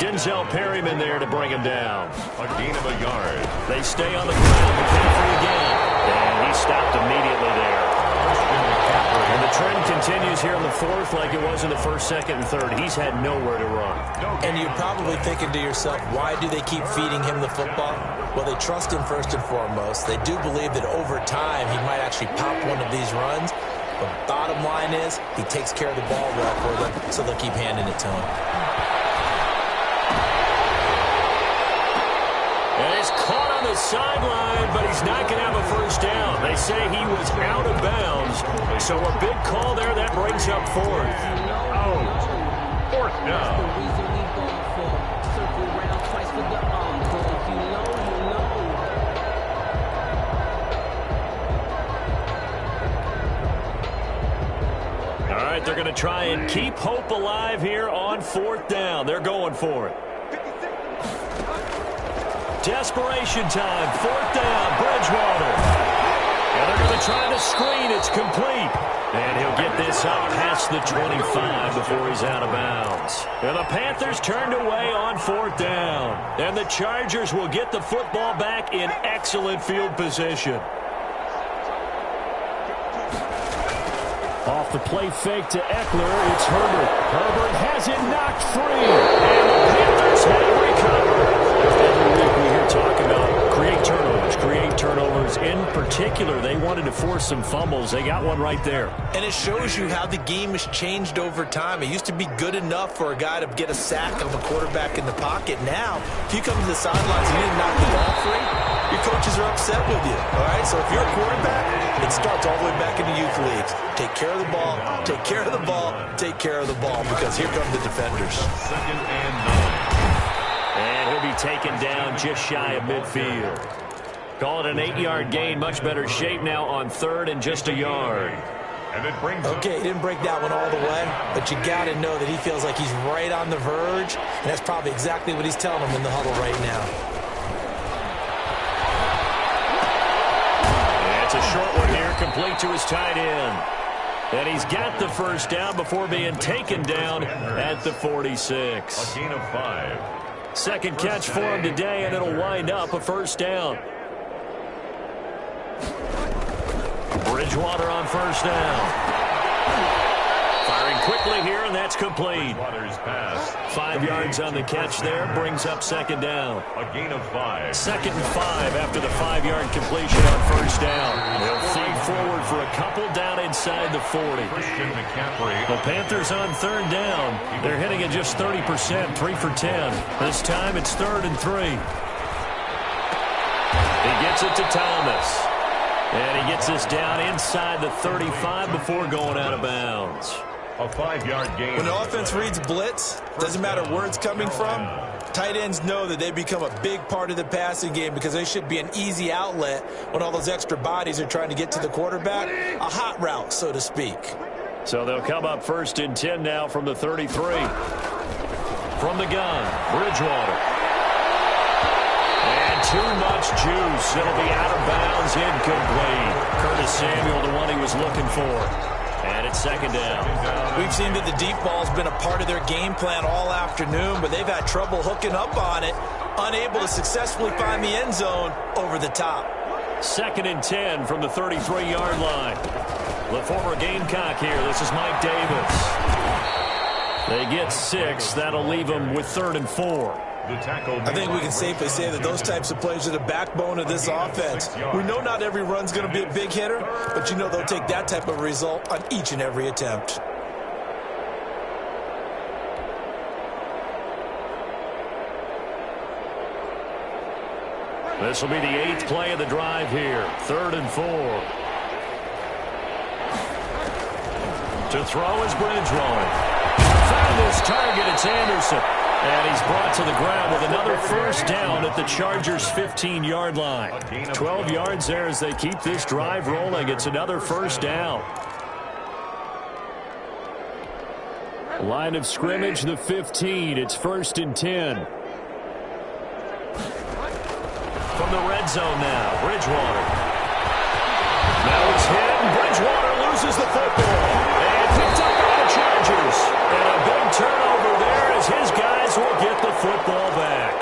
Denzel Perryman there to bring him down. A gain of a yard. They stay on the ground. McCaffrey again. And he stopped immediately there. And the trend continues here in the 4th like it was in the 1st, 2nd, and 3rd. He's had nowhere to run. And you're probably thinking to yourself, why do they keep feeding him the football? Well, they trust him first and foremost. They do believe that over time he might actually pop one of these runs. But bottom line is, he takes care of the ball well for them, so they'll keep handing it to him. And he's caught on the sideline, but he's not going to have a first down. They say he was out of bounds. So a big call there. That brings up 4th. Out. 4th down. All right, they're going to try and keep hope alive here on 4th down. They're going for it. Desperation time. 4th down. Bridgewater. And they're going to try to screen. It's complete. And he'll get this out past the 25 before he's out of bounds. And the Panthers turned away on 4th down. And the Chargers will get the football back in excellent field position. Off the play fake to Eckler, it's Herbert. Herbert has it knocked free. And the Panthers have recovered. Every week we hear talk about create turnovers. In particular, they wanted to force some fumbles. They got one right there. And it shows you how the game has changed over time. It used to be good enough for a guy to get a sack of a quarterback in the pocket. Now, if you come to the sidelines and you didn't knock the ball free, your coaches are upset with you. All right, so if you're a quarterback, it starts all the way back in the youth leagues. Take care of the ball, take care of the ball, take care of the ball, because here come the defenders. 2nd and 9. And he'll be taken down just shy of midfield. Call it an 8-yard gain. Much better shape now on 3rd and just a yard. And it brings Okay, he didn't break that one all the way, but you got to know that he feels like he's right on the verge, and that's probably exactly what he's telling him in the huddle right now. It's a short one here, complete to his tight end. And he's got the first down before being taken down at the 46. a gain of 5. Second catch for him today, and it'll wind up a first down. Bridgewater on first down. Firing quickly here, and that's complete. Bridgewater's pass. 5 yards on the catch there, brings up second down. A gain of 5. 2nd and 5 after the 5-yard completion on first down. They'll feed forward for a couple down inside the 40. Christian McCaffrey. The Panthers on 3rd down. They're hitting at just 30%, 3 for 10. This time it's 3rd and 3. He gets it to Thomas. And he gets this down inside the 35 before going out of bounds. A 5-yard gain. When the offense reads blitz, doesn't matter where it's coming from, tight ends know that they become a big part of the passing game because they should be an easy outlet when all those extra bodies are trying to get to the quarterback. A hot route, so to speak. So they'll come up 1st and 10 now from the 33. From the gun, Bridgewater. And too much juice. It'll be out of bounds, incomplete. Curtis Samuel, the one he was looking for. And it's 2nd down. We've seen that the deep ball's been a part of their game plan all afternoon, but they've had trouble hooking up on it, unable to successfully find the end zone over the top. 2nd and 10 from the 33-yard line. The former Gamecock here. This is Mike Davis. They get 6. That'll leave them with 3rd and 4. I think we can safely say that those types of plays are the backbone of this offense. We know not every run's going to be a big hitter, but you know they'll take that type of result on each and every attempt. This will be the 8th play of the drive here. 3rd and 4. To throw is Bridgewater. Found his target. It's Anderson. And he's brought to the ground with another 1st down at the Chargers' 15-yard line. 12 yards there as they keep this drive rolling. It's another 1st down. Line of scrimmage, the 15. It's 1st and 10. From the red zone now, Bridgewater. Now it's hit. Bridgewater loses the football. And picked up by the Chargers. And a big turnover there as his guys will get the football back.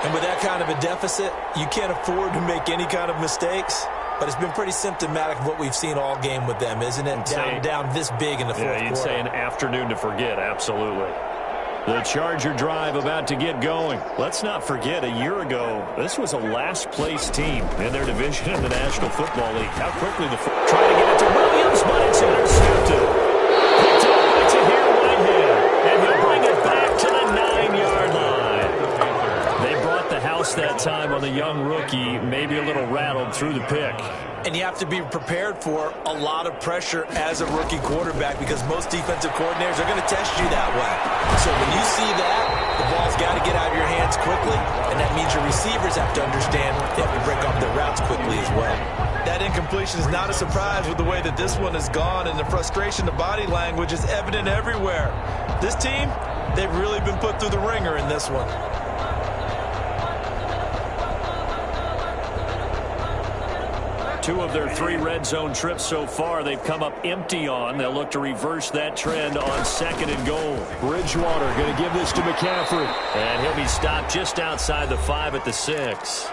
And with that kind of a deficit, you can't afford to make any kind of mistakes. But it's been pretty symptomatic of what we've seen all game with them, isn't it? Down this big in the fourth quarter. Yeah, you'd say an afternoon to forget, absolutely. The Charger drive about to get going. Let's not forget, a year ago, this was a last-place team in their division in the National Football League. How quickly trying to get it to Williams, but it's intercepted. Picked up by Tahir Whitehead, and he'll bring it back to the 9-yard line. They brought the house that time on the young rookie, maybe a little rattled through the pick. And you have to be prepared for a lot of pressure as a rookie quarterback because most defensive coordinators are going to test you that way. So when you see that, the ball's got to get out of your hands quickly, and that means your receivers have to understand they have to break off their routes quickly as well. That incompletion is not a surprise with the way that this one has gone, and the frustration, the body language is evident everywhere. This team, they've really been put through the ringer in this one. Two of their 3 red zone trips so far, they've come up empty on. They'll look to reverse that trend on 2nd and goal. Bridgewater going to give this to McCaffrey. And he'll be stopped just outside the 5 at the 6.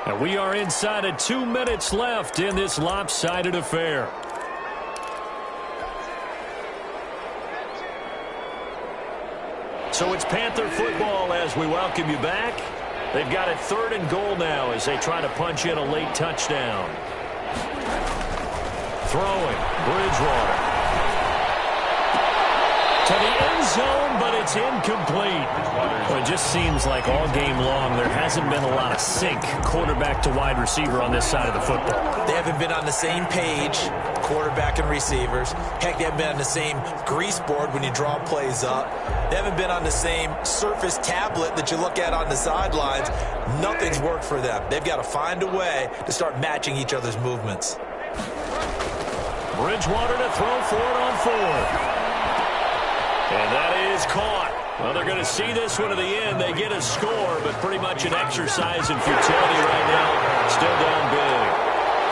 And we are inside of 2 minutes left in this lopsided affair. So it's Panther football as we welcome you back. They've got it 3rd and goal now as they try to punch in a late touchdown. Throwing, Bridgewater. To the end zone, but it's incomplete. Well, it just seems like all game long there hasn't been a lot of sync quarterback to wide receiver on this side of the football. They haven't been on the same page, quarterback and receivers. Heck, they haven't been on the same grease board when you draw plays up. They haven't been on the same surface tablet that you look at on the sidelines. Nothing's worked for them. They've got to find a way to start matching each other's movements. Bridgewater to throw for it on 4th. And that is caught. Well, they're going to see this one to the end. They get a score, but pretty much an exercise in futility right now. Still down big.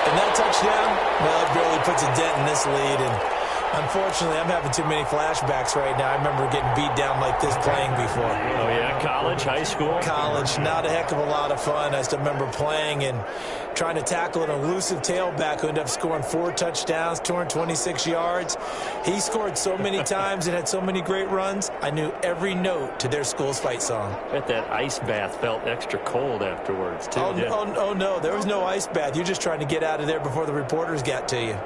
And that touchdown, well, it barely puts a dent in this lead. And unfortunately, I'm having too many flashbacks right now. I remember getting beat down like this playing before. Oh, yeah? College, high school? College. Not a heck of a lot of fun. I still remember playing and trying to tackle an elusive tailback who ended up scoring 4 touchdowns, 226 yards. He scored so many times and had so many great runs, I knew every note to their school's fight song. I bet that ice bath felt extra cold afterwards, too. Oh, no. There was no ice bath. You're just trying to get out of there before the reporters got to you.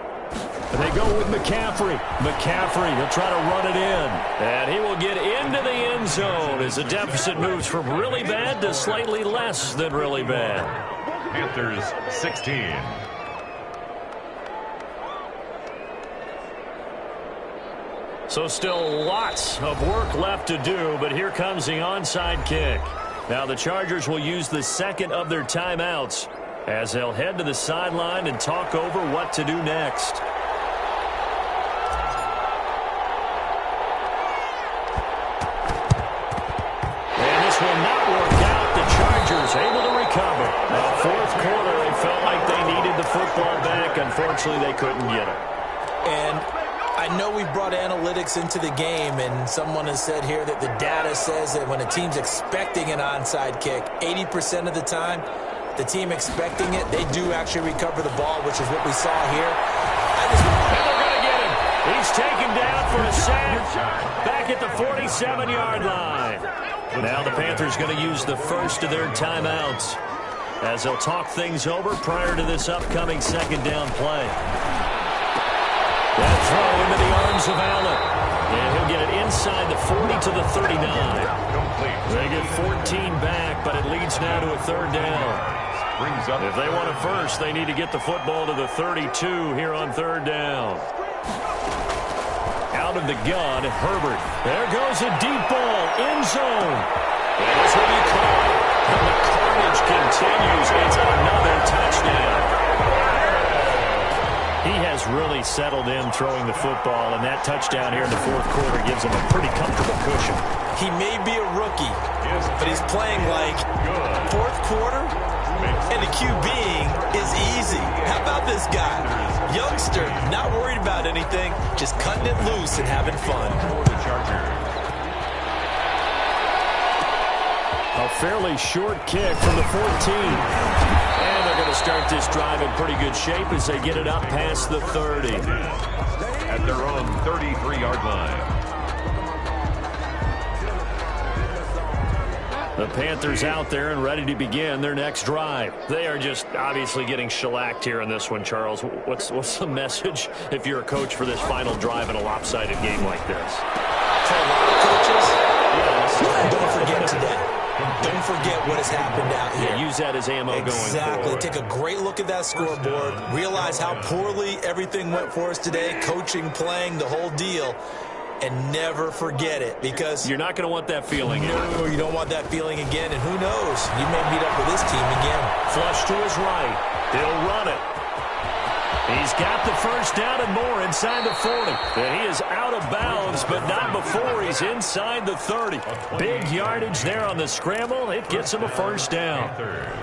And they go with McCaffrey. McCaffrey will try to run it in. And he will get into the end zone as the deficit moves from really bad to slightly less than really bad. Panthers 16. So still lots of work left to do, but here comes the onside kick. Now the Chargers will use the second of their timeouts as they'll head to the sideline and talk over what to do next. And this will not work out. The Chargers able to recover. Now, fourth quarter, they felt like they needed the football back. Unfortunately, they couldn't get it. And I know we brought analytics into the game, and someone has said here that the data says that when a team's expecting an onside kick, 80% of the time, the team expecting it, they do actually recover the ball, which is what we saw here. And they're going to get him. He's taken down for a sack back at the 47-yard line. Now the Panthers going to use the first of their timeouts as they'll talk things over prior to this upcoming second down play. That throw into the arms of Allen. And he'll get it inside the 40 to the 39. They get 14 back, but it leads now to a third down. If they want it first, they need to get the football to the 32 here on third down. Out of the gun, Herbert. There goes a deep ball, end zone. And this will be caught. And the carnage continues. It's another touchdown. He has really settled in throwing the football, and that touchdown here in the fourth quarter gives him a pretty comfortable cushion. He may be a rookie, but he's playing like fourth quarter, and the QBing is easy. How about this guy? Youngster, not worried about anything, just cutting it loose and having fun. A fairly short kick from the 14. And they're going to start this drive in pretty good shape as they get it up past the 30. At their own 33-yard line. The Panthers out there and ready to begin their next drive. They are just obviously getting shellacked here in this one, Charles. What's the message if you're a coach for this final drive in a lopsided game like this? For a lot of coaches, don't forget today. Don't forget what has happened out here. Yeah, use that as ammo going forward. Exactly. Take a great look at that scoreboard. Realize how poorly everything went for us today. Coaching, playing, the whole deal. And never forget it, because you're not going to want that feeling again. No, you don't want that feeling again. And who knows? You may meet up with this team again. Flush to his right. He'll run it. He's got the first down and more inside the 40. And he is out of bounds, but not before he's inside the 30. Big yardage there on the scramble. It gets him a first down.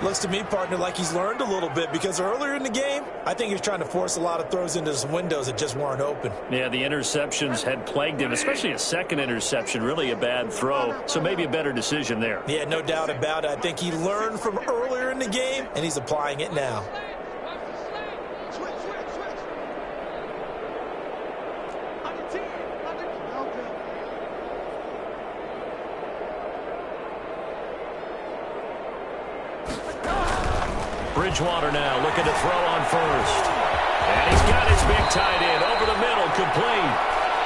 Looks to me, partner, like he's learned a little bit, because earlier in the game, I think he was trying to force a lot of throws into some windows that just weren't open. Yeah, the interceptions had plagued him, especially a second interception, really a bad throw. So maybe a better decision there. Yeah, no doubt about it. I think he learned from earlier in the game, and he's applying it now. Bridgewater now looking to throw on first. And he's got his big tight end over the middle, complete.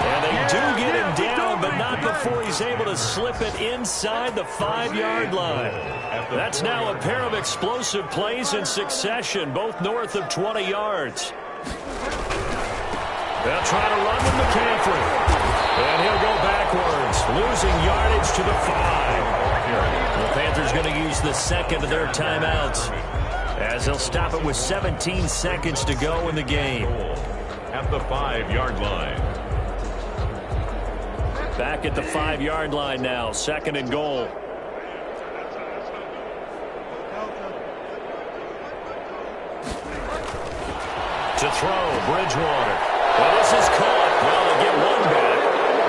And they do get him down, but not before he's able to slip it inside the 5-yard line. That's now a pair of explosive plays in succession, both north of 20 yards. They'll try to run with McCaffrey. And he'll go backwards, losing yardage to the 5. The Panthers going to use the second of their timeouts, as they'll stop it with 17 seconds to go in the game. At the 5-yard line. Back at the 5-yard line now, second and goal. To throw, Bridgewater. Well, this is caught. Well, they get one back.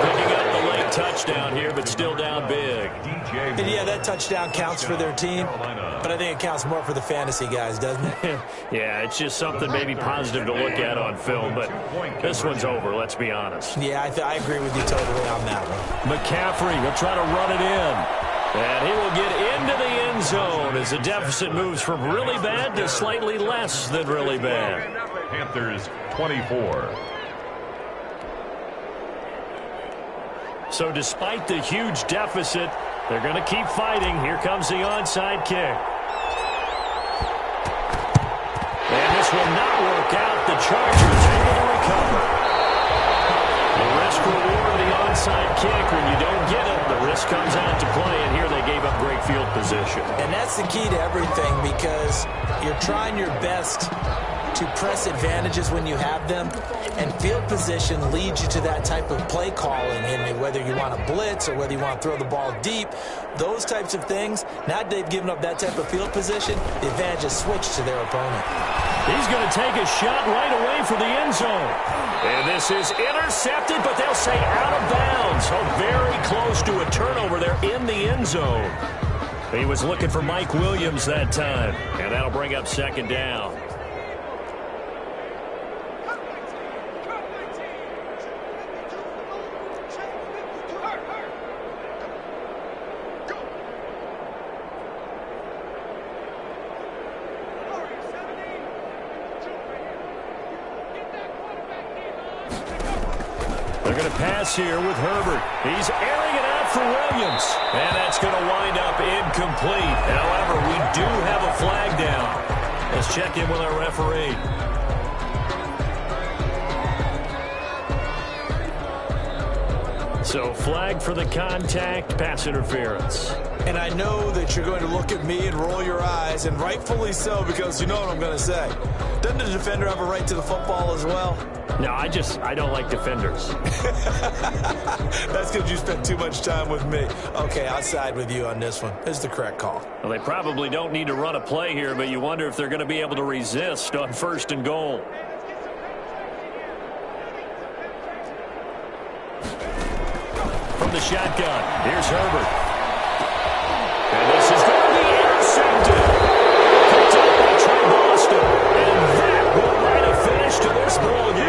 Picking up the late touchdown here, but still down big. And yeah, that touchdown counts for their team, but I think it counts more for the fantasy guys, doesn't it? Yeah, it's just something maybe positive to look at on film, but this one's over, let's be honest. Yeah, I agree with you totally on that one. McCaffrey will try to run it in. And he will get into the end zone as the deficit moves from really bad to slightly less than really bad. Panthers 24. So despite the huge deficit, they're going to keep fighting. Here comes the onside kick. And this will not work out. The Chargers able to recover. The risk reward of the That's the key to everything, because you're trying your best to press advantages when you have them, and field position leads you to that type of play calling. And whether you want to blitz or whether you want to throw the ball deep, those types of things, now they've given up that type of field position, the advantage is switched to their opponent. He's going to take a shot right away for the end zone. And this is intercepted, but they'll say out of bounds. So very close to a turnover there in the end zone. He was looking for Mike Williams that time, and that'll bring up second down. They're going to pass here with Herbert. He's airing it out for Williams. And that's going to wind up incomplete. However, we do have a flag down. Let's check in with our referee. So flag for the contact, pass interference. And I know that you're going to look at me and roll your eyes, and rightfully so, because you know what I'm going to say. Doesn't the defender have a right to the football as well? No, I don't like defenders. That's because you spent too much time with me. Okay, I'll side with you on this one. It's the correct call. Well, they probably don't need to run a play here, but you wonder if they're going to be able to resist on 1st and goal. From the shotgun, here's Herbert. And this is going to be intercepted. Picked up by Trey Boston. And that will write a finish to this ball game.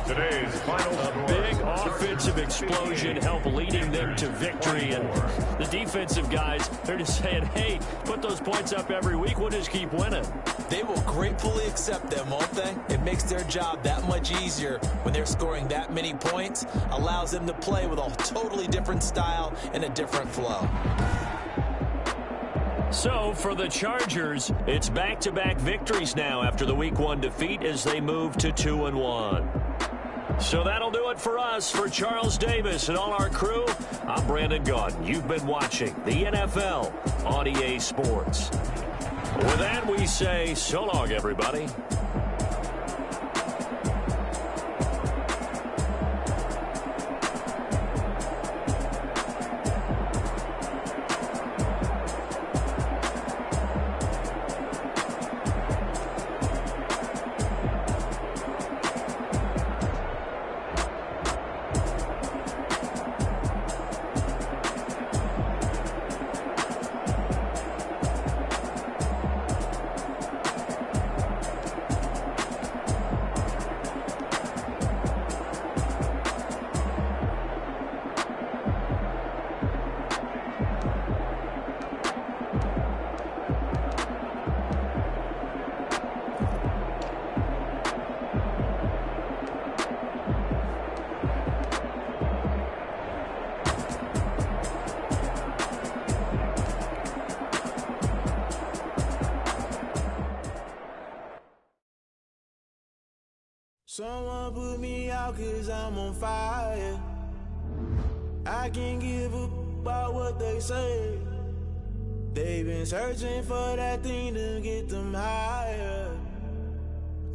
Today's final A big offensive explosion helped leading them to victory. And the defensive guys, they're just saying, hey, put those points up every week. We'll just keep winning. They will gratefully accept them, won't they? It makes their job that much easier when they're scoring that many points. Allows them to play with a totally different style and a different flow. So for the Chargers, it's back-to-back victories now after the Week 1 defeat as they move to 2-1. So that'll do it for us. For Charles Davis and all our crew, I'm Brandon Gaudin. You've been watching the NFL on EA Sports. With that, we say so long, everybody. Someone put me out 'cause I'm on fire. I can't give a about what they say. They've been searching for that thing to get them higher.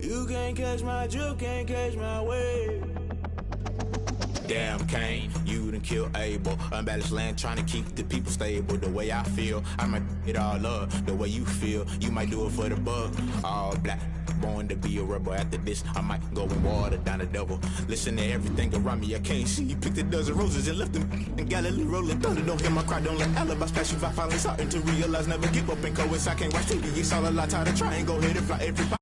You can't catch my drift, can't catch my wave. Damn, Kane, you done killed Abel. Unbalanced land, trying to keep the people stable. The way I feel, I might it all up. The way you feel, you might do it for the buck. All black, born to be a rebel. After this, I might go and water down the devil. Listen to everything around me, I can't see. Picked a dozen roses and left them in Galilee rolling thunder. Don't hear my cry, don't let alibis pass you. I finally starting to realize, never give up and coexist. I can't watch TV, it's all a lot, tired of trying, go ahead and fly everybody.